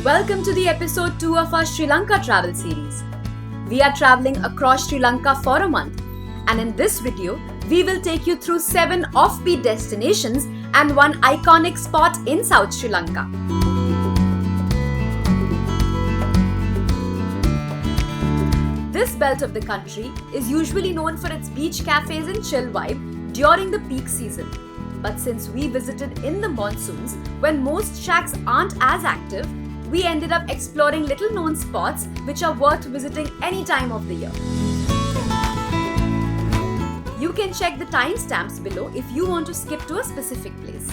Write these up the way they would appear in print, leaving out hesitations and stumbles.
Welcome to the episode 2 of our Sri Lanka travel series. We are traveling across Sri Lanka for a month, and in this video, we will take you through 7 offbeat destinations and 1 iconic spot in South Sri Lanka. This belt of the country is usually known for its beach cafes and chill vibe during the peak season. But since we visited in the monsoons, when most shacks aren't as active, we ended up exploring little known spots which are worth visiting any time of the year. You can check the timestamps below if you want to skip to a specific place.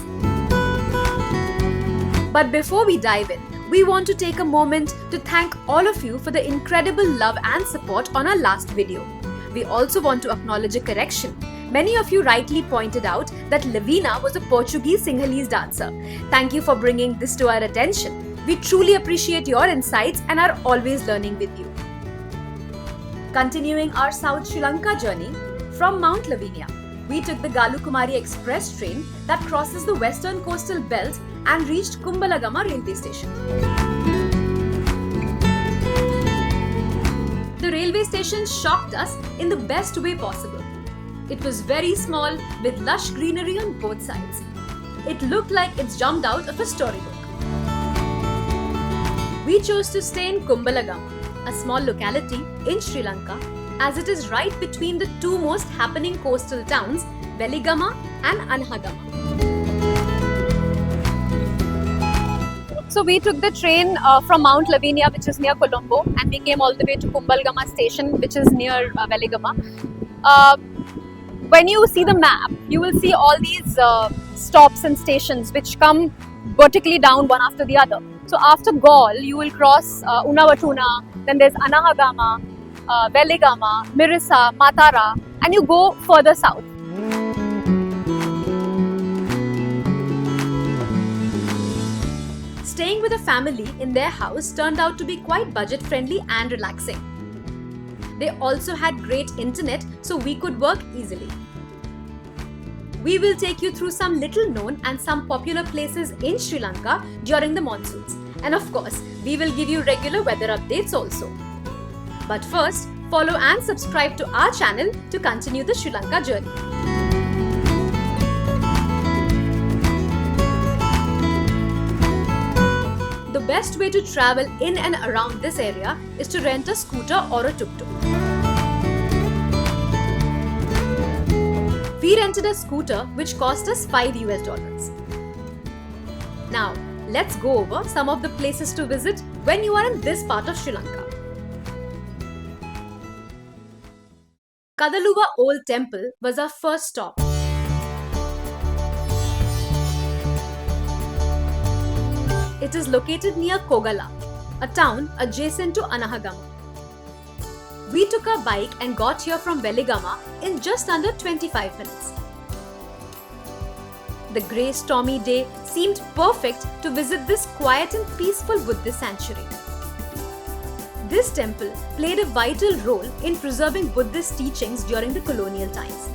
But before we dive in, we want to take a moment to thank all of you for the incredible love and support on our last video. We also want to acknowledge a correction. Many of you rightly pointed out that Lavina was a Portuguese Sinhalese dancer. Thank you for bringing this to our attention. We truly appreciate your insights and are always learning with you. Continuing our South Sri Lanka journey, from Mount Lavinia, we took the Galukumari Express train that crosses the western coastal belt and reached Kumbalagama railway station. The railway station shocked us in the best way possible. It was very small with lush greenery on both sides. It looked like it's jumped out of a storybook. We chose to stay in Kumbalagama, a small locality in Sri Lanka, as it is right between the two most happening coastal towns, Weligama and Anahagama. So we took the train from Mount Lavinia, which is near Colombo, and we came all the way to Kumbalagama station, which is near Weligama. When you see the map, you will see all these stops and stations which come vertically down one after the other. So after Gaul, you will cross Unawatuna, then there's Anahagama, Weligama, Mirissa, Matara, and you go further south. Staying with a family in their house turned out to be quite budget-friendly and relaxing. They also had great internet, so we could work easily. We will take you through some little known and some popular places in Sri Lanka during the monsoons. And of course, we will give you regular weather updates also. But first, follow and subscribe to our channel to continue the Sri Lanka journey. The best way to travel in and around this area is to rent a scooter or a tuk-tuk. We rented a scooter which cost us $5. Now, let's go over some of the places to visit when you are in this part of Sri Lanka. Kadaluwa Old Temple was our first stop. It is located near Kogala, a town adjacent to Anahagama. We took our bike and got here from Weligama in just under 25 minutes. The grey stormy day seemed perfect to visit this quiet and peaceful Buddhist sanctuary. This temple played a vital role in preserving Buddhist teachings during the colonial times.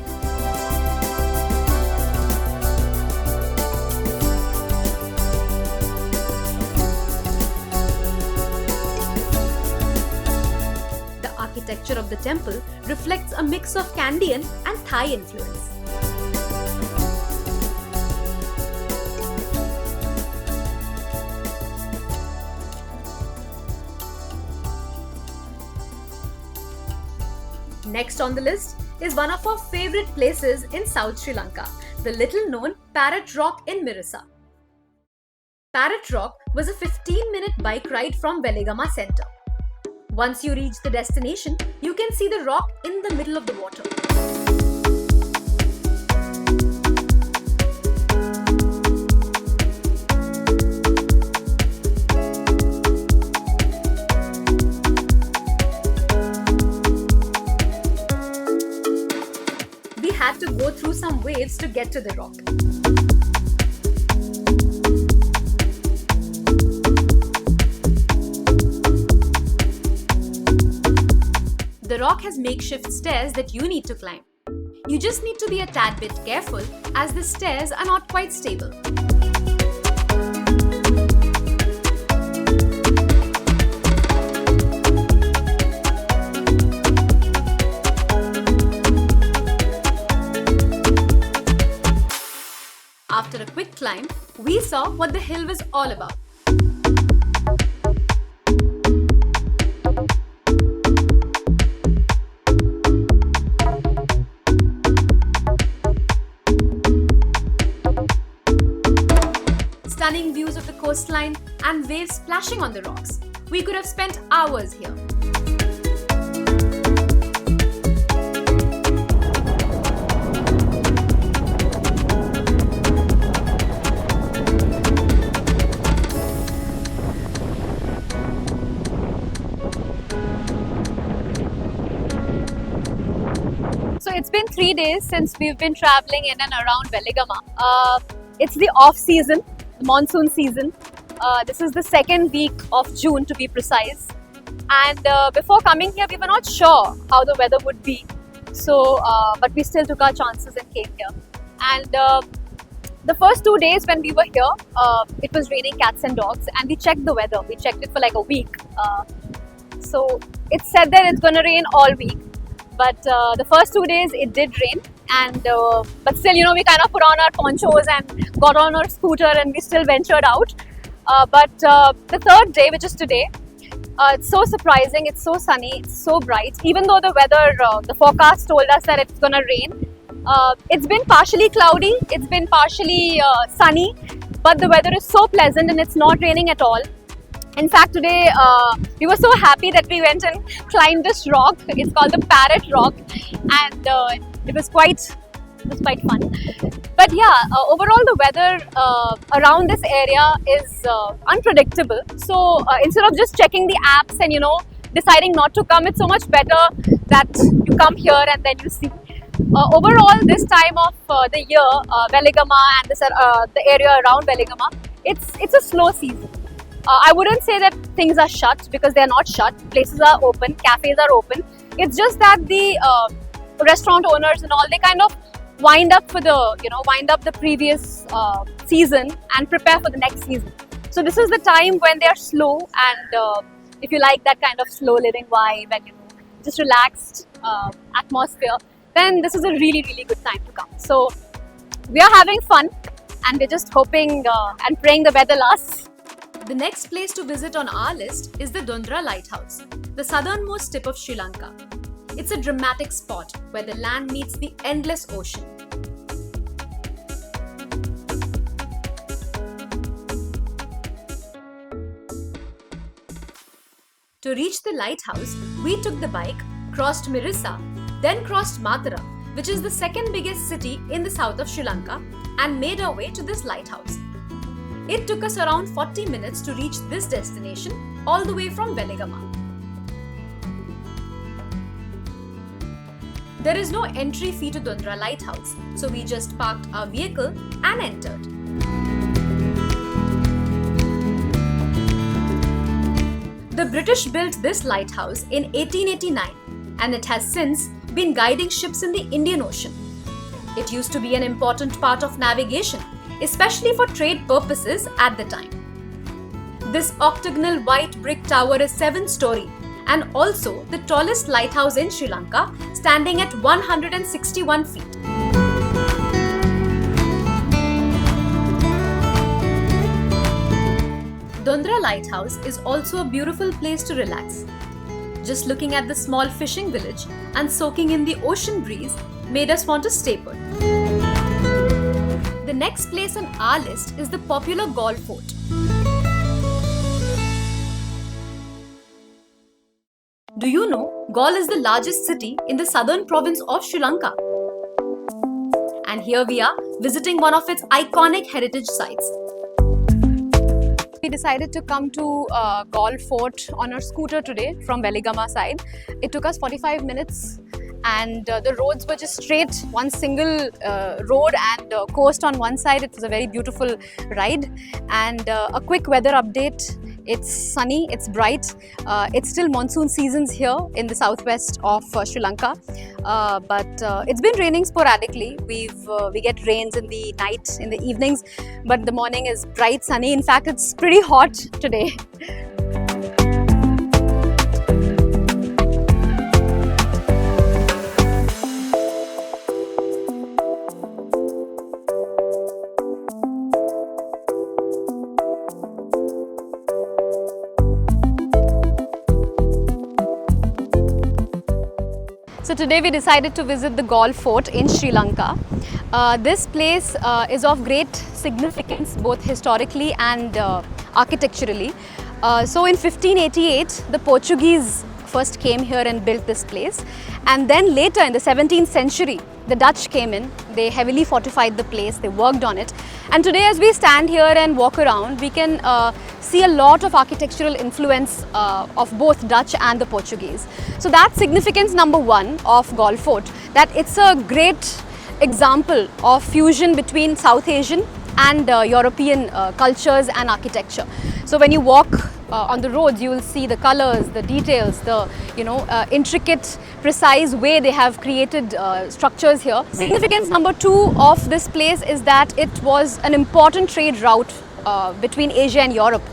The architecture of the temple reflects a mix of Kandyan and Thai influence. Next on the list is one of our favorite places in South Sri Lanka, the little known Parrot Rock in Mirissa. Parrot Rock was a 15-minute bike ride from Weligama Centre. Once you reach the destination, you can see the rock in the middle of the water. Had to go through some waves to get to the rock. The rock has makeshift stairs that you need to climb. You just need to be a tad bit careful as the stairs are not quite stable. time, we saw what the hill was all about. Stunning views of the coastline and waves splashing on the rocks. We could have spent hours here. So it's been 3 days since we've been traveling in and around Veligama. It's the off season, the monsoon season. This is the second week of June to be precise. And before coming here, we were not sure how the weather would be. So, but we still took our chances and came here. And the first 2 days when we were here, it was raining cats and dogs, and we checked the weather. We checked it for like a week. So it said that it's going to rain all week. But the first 2 days it did rain, and but still, we kind of put on our ponchos and got on our scooter, and we still ventured out. But the third day, which is today, it's so surprising. It's so sunny. It's so bright. Even though the weather, the forecast told us that it's gonna rain, it's been partially cloudy. It's been partially sunny, but the weather is so pleasant, and it's not raining at all. In fact, today we were so happy that we went and climbed this rock. It's called the Parrot Rock, and it was quite fun. But yeah, overall the weather around this area is unpredictable. So instead of just checking the apps and deciding not to come, it's so much better that you come here and then you see. Overall, this time of the year, Veligama and the area around Veligama, it's a slow season. I wouldn't say that things are shut, because they're not shut. Places are open, cafes are open. It's just that the restaurant owners and all, they kind of wind up the previous season and prepare for the next season. So this is the time when they are slow, and if you like that kind of slow living vibe and just relaxed atmosphere, then this is a really, really good time to come. So we are having fun, and we're just hoping and praying the weather lasts. The next place to visit on our list is the Dundra Lighthouse, the southernmost tip of Sri Lanka. It's a dramatic spot where the land meets the endless ocean. To reach the lighthouse, we took the bike, crossed Mirissa, then crossed Matara, which is the second biggest city in the south of Sri Lanka, and made our way to this lighthouse. It took us around 40 minutes to reach this destination, all the way from Veligama. There is no entry fee to Dundra Lighthouse, so we just parked our vehicle and entered. The British built this lighthouse in 1889, and it has since been guiding ships in the Indian Ocean. It used to be an important part of navigation, especially for trade purposes at the time. This octagonal white brick tower is 7-story and also the tallest lighthouse in Sri Lanka, standing at 161 feet. Dundra Lighthouse is also a beautiful place to relax. Just looking at the small fishing village and soaking in the ocean breeze made us want to stay put. The next place on our list is the popular Galle Fort. Do you know Galle is the largest city in the southern province of Sri Lanka? And here we are visiting one of its iconic heritage sites. We decided to come to Galle Fort on our scooter today from Veligama side. It took us 45 minutes. And the roads were just straight, one single road and coast on one side. It was a very beautiful ride. And a quick weather update. It's sunny, it's bright. It's still monsoon seasons here in the southwest of Sri Lanka. But it's been raining sporadically. We get rains in the night, in the evenings. But the morning is bright, sunny. In fact, it's pretty hot today. So today we decided to visit the Galle Fort in Sri Lanka. This place is of great significance both historically and architecturally. So in 1588, the Portuguese first came here and built this place, and then later in the 17th century, the Dutch came in. They heavily fortified the place, they worked on it, and today as we stand here and walk around, we can see a lot of architectural influence of both Dutch and the Portuguese. So that's significance number one of Galle Fort, that it's a great example of fusion between South Asian and European cultures and architecture. So when you walk on the roads, you will see the colors, the details, the intricate, precise way they have created structures here. Significance number two of this place is that it was an important trade route between Asia and Europe.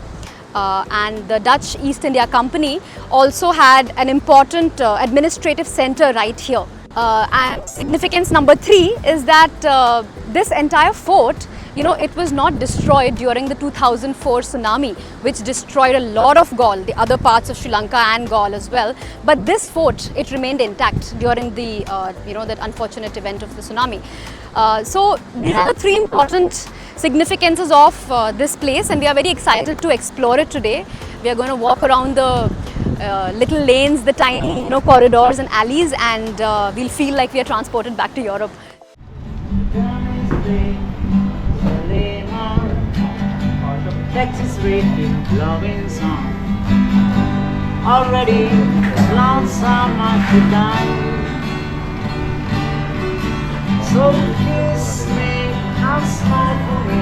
And the Dutch East India Company also had an important administrative center right here. And significance number three is that this entire fort, it was not destroyed during the 2004 tsunami, which destroyed a lot of Galle, the other parts of Sri Lanka and Galle as well. But this fort, it remained intact during the, that unfortunate event of the tsunami. So these are the three important significances of this place, and we are very excited to explore it today. We are going to walk around the little lanes, the tiny corridors and alleys, and we'll feel like we are transported back to Europe. Texas rhythm, loving song. Already lonesome I could die. So kiss me, I'll smile for me.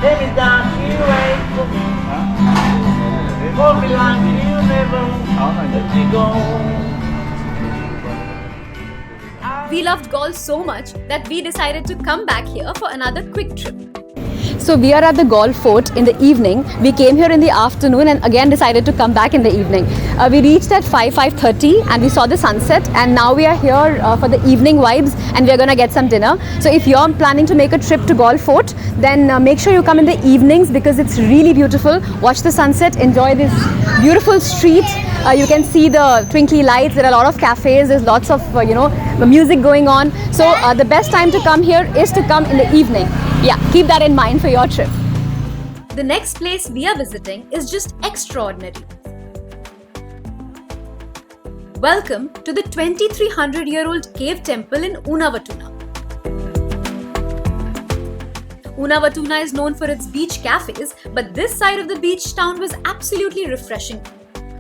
Baby, don't you wait for me. Hold me like you never let me go. We loved Galle so much that we decided to come back here for another quick trip. So we are at the Galle Fort in the evening. We came here in the afternoon and again decided to come back in the evening. We reached at 5:30 and we saw the sunset, and now we are here for the evening vibes, and we are going to get some dinner. So if you're planning to make a trip to Galle Fort, then make sure you come in the evenings because it's really beautiful. Watch the sunset, enjoy this beautiful street. You can see the twinkly lights. There are a lot of cafes. There's lots of music going on. So the best time to come here is to come in the evening. Yeah, keep that in mind for your trip. The next place we are visiting is just extraordinary. Welcome to the 2300-year-old cave temple in Unawatuna. Unawatuna is known for its beach cafes, but this side of the beach town was absolutely refreshing.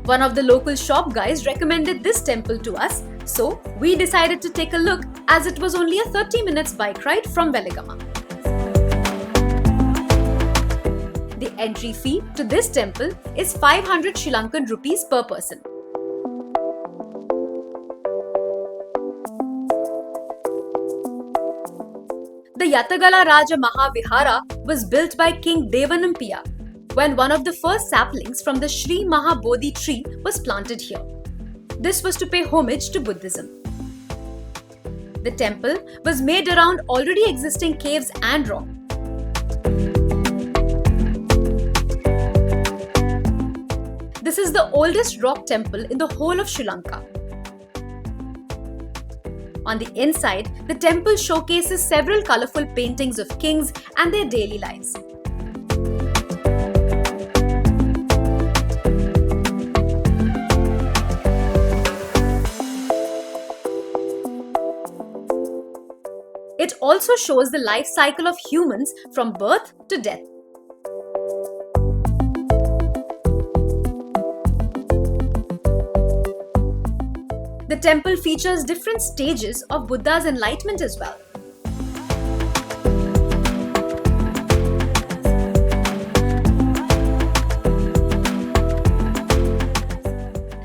One of the local shop guys recommended this temple to us, so we decided to take a look as it was only a 30 minutes bike ride from Weligama. The entry fee to this temple is 500 Sri Lankan rupees per person. The Yatagala Raja Mahavihara was built by King Devanampiya when one of the first saplings from the Sri Mahabodhi tree was planted here. This was to pay homage to Buddhism. The temple was made around already existing caves and rock. This is the oldest rock temple in the whole of Sri Lanka. On the inside, the temple showcases several colorful paintings of kings and their daily lives. It also shows the life cycle of humans from birth to death. The temple features different stages of Buddha's enlightenment as well.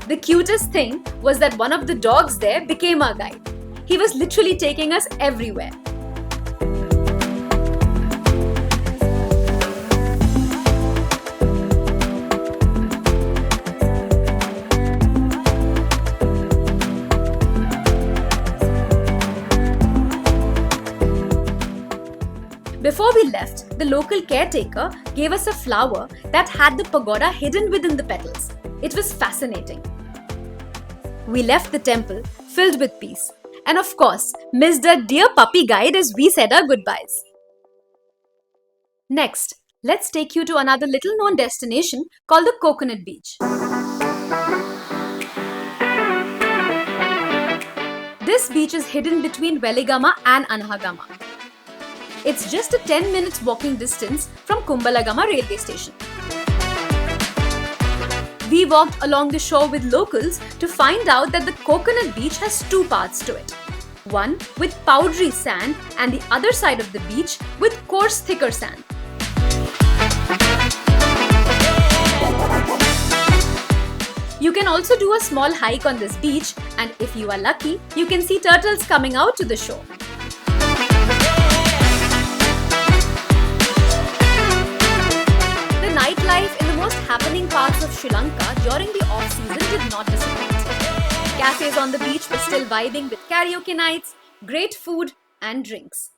The cutest thing was that one of the dogs there became our guide. He was literally taking us everywhere. Before we left, the local caretaker gave us a flower that had the pagoda hidden within the petals. It was fascinating. We left the temple filled with peace and of course missed a dear puppy guide as we said our goodbyes. Next, let's take you to another little known destination called the Coconut Beach. This beach is hidden between Veligama and Anahagama. It's just a 10 minutes walking distance from Kumbalagama railway station. We walked along the shore with locals to find out that the Coconut Beach has two parts to it. One with powdery sand and the other side of the beach with coarse, thicker sand. You can also do a small hike on this beach, and if you are lucky, you can see turtles coming out to the shore. The nightlife in the most happening parts of Sri Lanka during the off-season did not disappoint. Cafes on the beach were still vibing with karaoke nights, great food and drinks.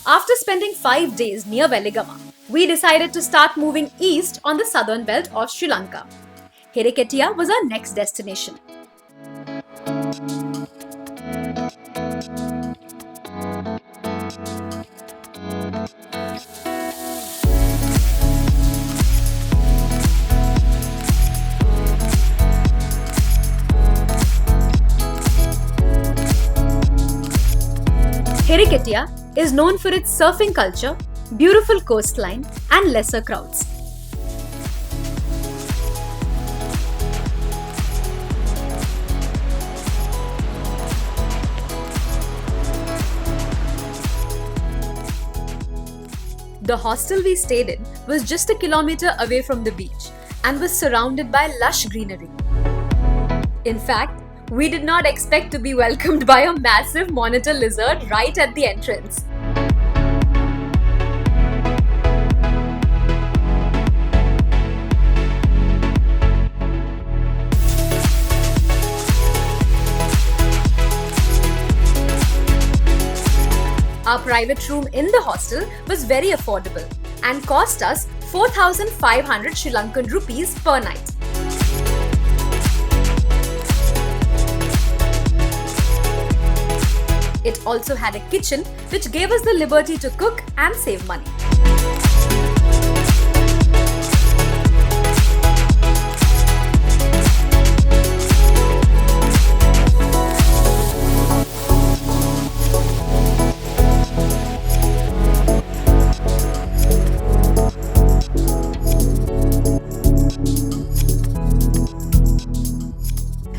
After spending 5 days near Veligama, we decided to start moving east on the southern belt of Sri Lanka. Hiriketia was our next destination. Hiriketia is known for its surfing culture, beautiful coastline, and lesser crowds. The hostel we stayed in was just a kilometer away from the beach and was surrounded by lush greenery. In fact, we did not expect to be welcomed by a massive monitor lizard right at the entrance. Our private room in the hostel was very affordable and cost us 4,500 Sri Lankan rupees per night. It also had a kitchen which gave us the liberty to cook and save money.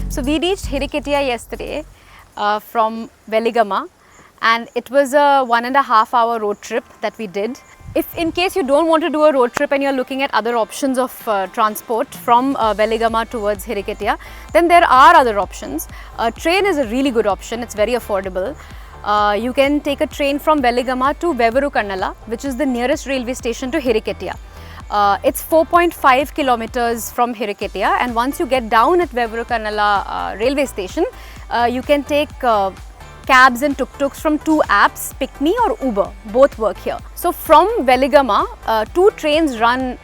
So we reached Hiriketia yesterday from Veligama, and it was a 1.5 hour road trip that we did. If in case you don't want to do a road trip and you're looking at other options of transport from Veligama towards Hiriketia, then there are other options. Train is a really good option, it's very affordable. You can take a train from Veligama to Veveru Kannala, which is the nearest railway station to Hiriketia. It's 4.5 kilometers from Hiriketia, and once you get down at Veveru Kannala railway station, you can take cabs and tuk-tuks from two apps, PickMe or Uber, both work here. So from Veligama, two trains run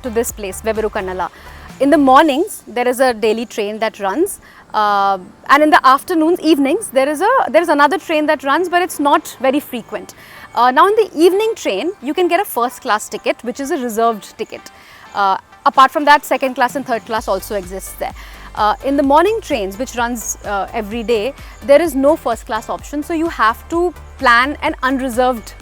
to this place, Veveru Kannala. In the mornings, there is a daily train that runs, and in the afternoons, evenings, there is another train that runs, but it's not very frequent. Now, in the evening train, you can get a first class ticket, which is a reserved ticket. Apart from that, second class and third class also exists there. In the morning trains, which runs every day, there is no first class option, so you have to plan an unreserved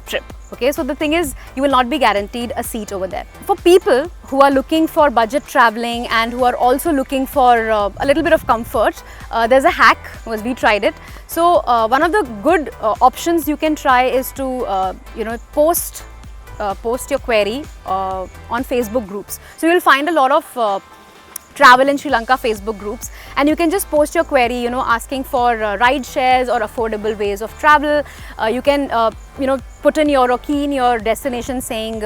trip. Okay, so the thing is, you will not be guaranteed a seat over there. For people who are looking for budget traveling and who are also looking for a little bit of comfort, there's a hack. We tried it. So one of the good options you can try is to post your query on Facebook groups. So you'll find a lot of travel in Sri Lanka Facebook groups, and you can just post your query, asking for ride shares or affordable ways of travel. You can put in or key in your destination saying,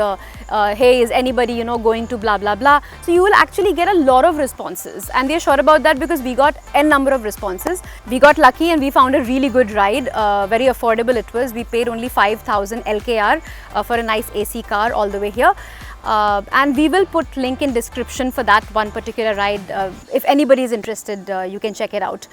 hey, is anybody going to blah blah blah. So you will actually get a lot of responses, and we are sure about that because we got n number of responses. We got lucky and we found a really good ride. Very affordable it was. We paid only 5,000 LKR for a nice AC car all the way here. And we will put link in description for that one particular ride. If anybody is interested, you can check it out.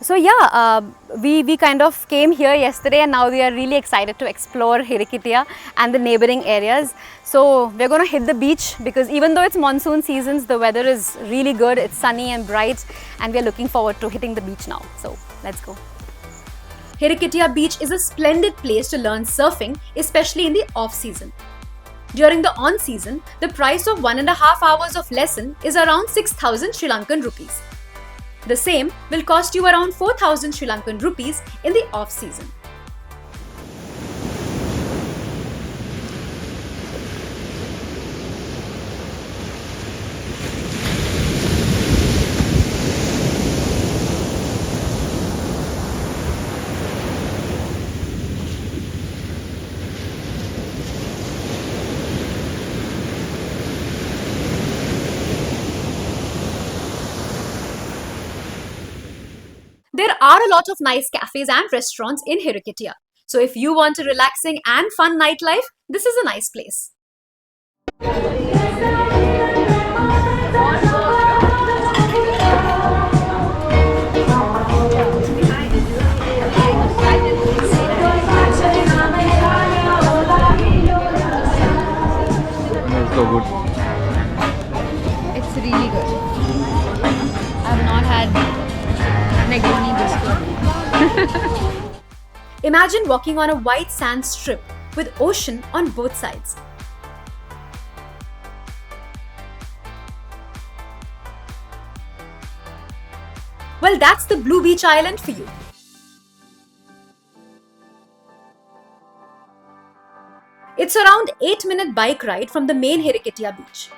So yeah, we kind of came here yesterday, and now we are really excited to explore Hirikitiya and the neighboring areas. So we're going to hit the beach because even though it's monsoon seasons, the weather is really good. It's sunny and bright, and we're looking forward to hitting the beach now. So let's go. Hirikitiya Beach is a splendid place to learn surfing, especially in the off-season. During the on-season, the price of 1.5 hours of lesson is around 6,000 Sri Lankan rupees. The same will cost you around 4,000 Sri Lankan rupees in the off-season. There are a lot of nice cafes and restaurants in Hirikitiya. So if you want a relaxing and fun nightlife, this is a nice place. So good. It's really good. I've not had Negroni this good. Imagine walking on a white sand strip with ocean on both sides. Well, that's the Blue Beach Island for you. It's around 8-minute bike ride from the main Hirikitiya beach.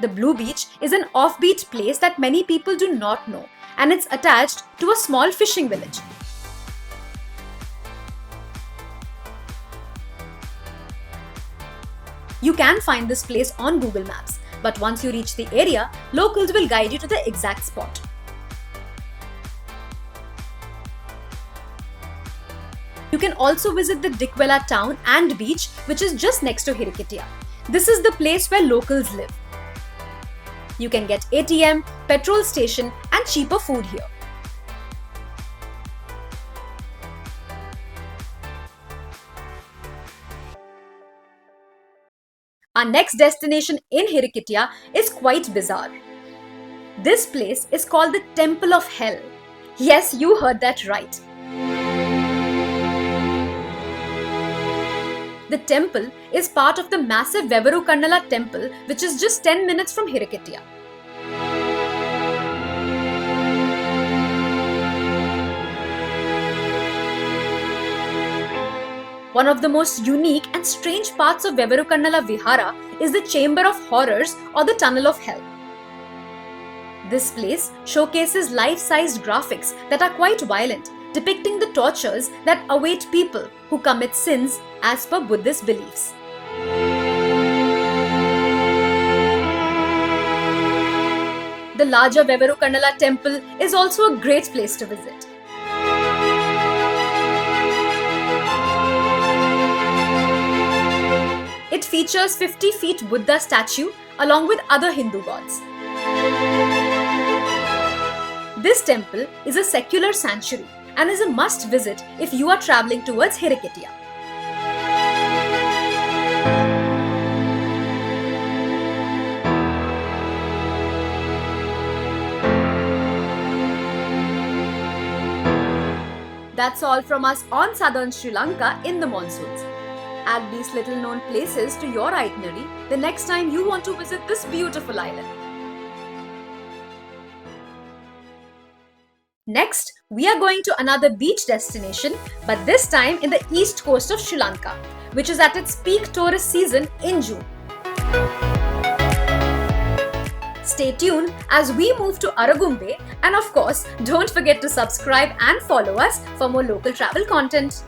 The Blue Beach is an offbeat place that many people do not know, and it's attached to a small fishing village. You can find this place on Google Maps, but once you reach the area, locals will guide you to the exact spot. You can also visit the Dikwela town and beach, which is just next to Hirikitiya. This is the place where locals live. You can get ATM, petrol station, and cheaper food here. Our next destination in Hirikitiya is quite bizarre. This place is called the Temple of Hell. Yes, you heard that right. The temple is part of the massive Vevaru Kannala temple, which is just 10 minutes from Hirikitiya. One of the most unique and strange parts of Vevaru Kannala Vihara is the Chamber of Horrors or the Tunnel of Hell. This place showcases life-sized graphics that are quite violent, depicting the tortures that await people who commit sins as per Buddhist beliefs. The larger Vevaru Kannala temple is also a great place to visit. It features 50 feet Buddha statue along with other Hindu gods. This temple is a secular sanctuary and is a must visit if you are traveling towards Hiriketiya. That's all from us on southern Sri Lanka in the monsoons. Add these little known places to your itinerary the next time you want to visit this beautiful island. Next, we are going to another beach destination, but this time in the east coast of Sri Lanka, which is at its peak tourist season in June. Stay tuned as we move to Aragumbe, and of course, don't forget to subscribe and follow us for more local travel content.